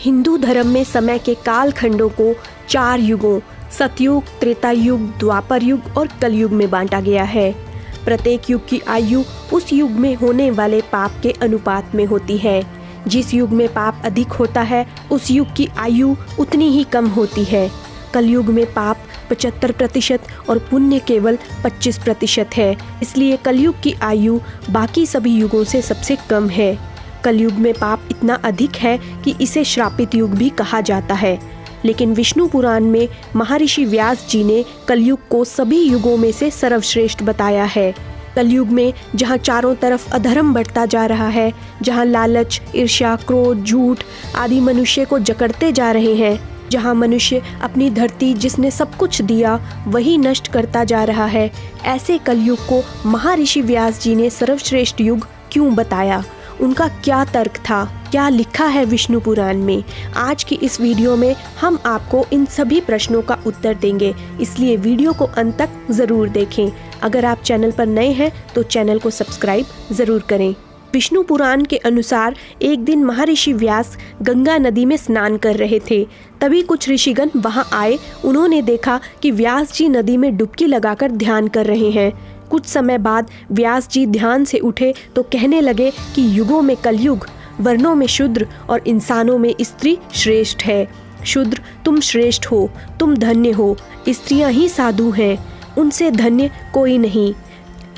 हिंदू धर्म में समय के काल खंडों को 4 युगों सतयुग, त्रेता युग, द्वापर युग और कलयुग में बांटा गया है। प्रत्येक युग की आयु उस युग में होने वाले पाप के अनुपात में होती है। जिस युग में पाप अधिक होता है उस युग की आयु उतनी ही कम होती है। कलयुग में पाप 75% और पुण्य केवल 25% है। इसलिए कलयुग की आयु बाकी सभी युगों से सबसे कम है। कलयुग में पाप इतना अधिक है कि इसे श्रापित युग भी कहा जाता है। लेकिन विष्णु पुराण में महर्षि व्यास जी ने कलयुग को सभी युगों में से सर्वश्रेष्ठ बताया है। कलयुग में जहाँ चारों तरफ अधर्म बढ़ता जा रहा है, जहाँ लालच, ईर्ष्या, क्रोध, झूठ आदि मनुष्य को जकड़ते जा रहे हैं, जहाँ मनुष्य अपनी धरती जिसने सब कुछ दिया वही नष्ट करता जा रहा है, ऐसे कलयुग को महर्षि व्यास जी ने सर्वश्रेष्ठ युग क्यों बताया? उनका क्या तर्क था? क्या लिखा है विष्णु पुराण में? आज की इस वीडियो में हम आपको इन सभी प्रश्नों का उत्तर देंगे, इसलिए वीडियो को अंत तक जरूर देखें। अगर आप चैनल पर नए हैं तो चैनल को सब्सक्राइब जरूर करें। विष्णु पुराण के अनुसार एक दिन महर्षि व्यास गंगा नदी में स्नान कर रहे थे। तभी कुछ ऋषिगण वहां आए। उन्होंने देखा कि व्यास जी नदी में डुबकी लगाकर ध्यान कर रहे हैं। कुछ समय बाद व्यास जी ध्यान से उठे तो कहने लगे कि युगों में कलयुग, वर्णों में शूद्र और इंसानों में स्त्री श्रेष्ठ है। शूद्र तुम श्रेष्ठ हो, तुम धन्य हो। स्त्रियां ही साधु हैं, उनसे धन्य कोई नहीं।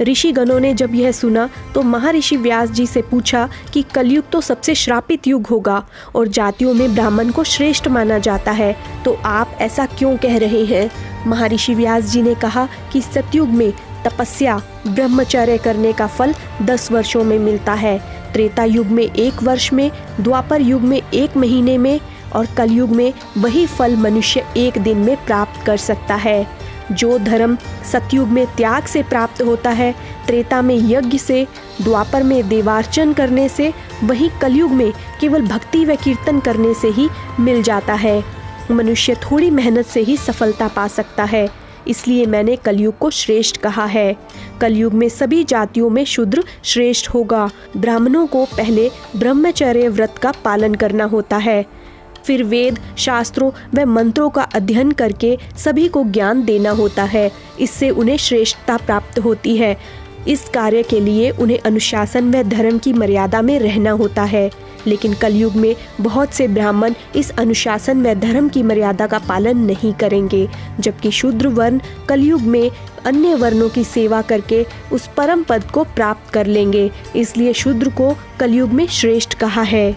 ऋषिगणों ने जब यह सुना तो महर्षि व्यास जी से पूछा कि कलयुग तो सबसे श्रापित युग होगा और जातियों में ब्राह्मण को श्रेष्ठ माना जाता है, तो आप ऐसा क्यों कह रहे हैं? महर्षि व्यास जी ने कहा कि सतयुग में तपस्या, ब्रह्मचर्य करने का फल 10 वर्षों में मिलता है, त्रेता युग में 1 वर्ष में, द्वापर युग में 1 महीने में और कलयुग में वही फल मनुष्य 1 दिन में प्राप्त कर सकता है। जो धर्म सतयुग में त्याग से प्राप्त होता है, त्रेता में यज्ञ से, द्वापर में देवार्चन करने से, वही कलयुग में केवल भक्ति व कीर्तन करने से ही मिल जाता है। मनुष्य थोड़ी मेहनत से ही सफलता पा सकता है, इसलिए मैंने कलयुग को श्रेष्ठ कहा है। कलयुग में सभी जातियों में शूद्र श्रेष्ठ होगा। ब्राह्मणों को पहले ब्रह्मचर्य व्रत का पालन करना होता है, फिर वेद, शास्त्रों व मंत्रों का अध्ययन करके सभी को ज्ञान देना होता है। इससे उन्हें श्रेष्ठता प्राप्त होती है। इस कार्य के लिए उन्हें अनुशासन व धर्म की मर्यादा में रहना होता है। लेकिन कलयुग में बहुत से ब्राह्मण इस अनुशासन व धर्म की मर्यादा का पालन नहीं करेंगे, जबकि शूद्र वर्ण कलयुग में अन्य वर्णों की सेवा करके उस परम पद को प्राप्त कर लेंगे। इसलिए शूद्र को कलयुग में श्रेष्ठ कहा है।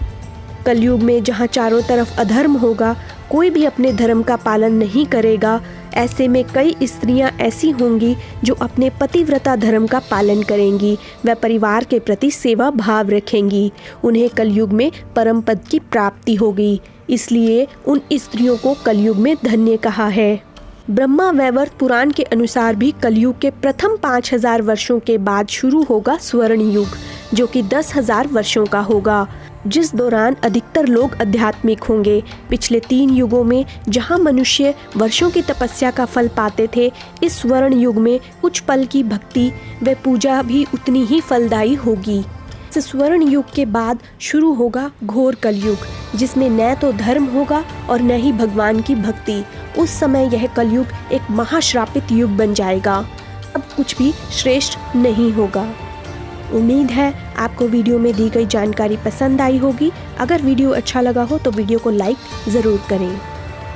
कलयुग में जहाँ चारों तरफ अधर्म होगा, कोई भी अपने धर्म का पालन नहीं करेगा, ऐसे में कई स्त्रियां ऐसी होंगी जो अपने पतिव्रता धर्म का पालन करेंगी व परिवार के प्रति सेवा भाव रखेंगी। उन्हें कलयुग में परम पद की प्राप्ति होगी। इसलिए उन स्त्रियों को कलयुग में धन्य कहा है। ब्रह्मा वैवर्त पुराण के अनुसार भी कलयुग के प्रथम 5000 वर्षों के बाद शुरू होगा स्वर्ण युग, जो कि 10,000 वर्षों का होगा, जिस दौरान अधिकतर लोग आध्यात्मिक होंगे। पिछले 3 युगों में जहां मनुष्य वर्षों की तपस्या का फल पाते थे, इस स्वर्ण युग में कुछ पल की भक्ति व पूजा भी उतनी ही फलदायी होगी। इस स्वर्ण युग के बाद शुरू होगा घोर कलयुग, जिसमें न तो धर्म होगा और न ही भगवान की भक्ति। उस समय यह कलयुग एक महाश्रापित युग बन जाएगा। अब कुछ भी श्रेष्ठ नहीं होगा। उम्मीद है आपको वीडियो में दी गई जानकारी पसंद आई होगी। अगर वीडियो अच्छा लगा हो तो वीडियो को लाइक ज़रूर करें।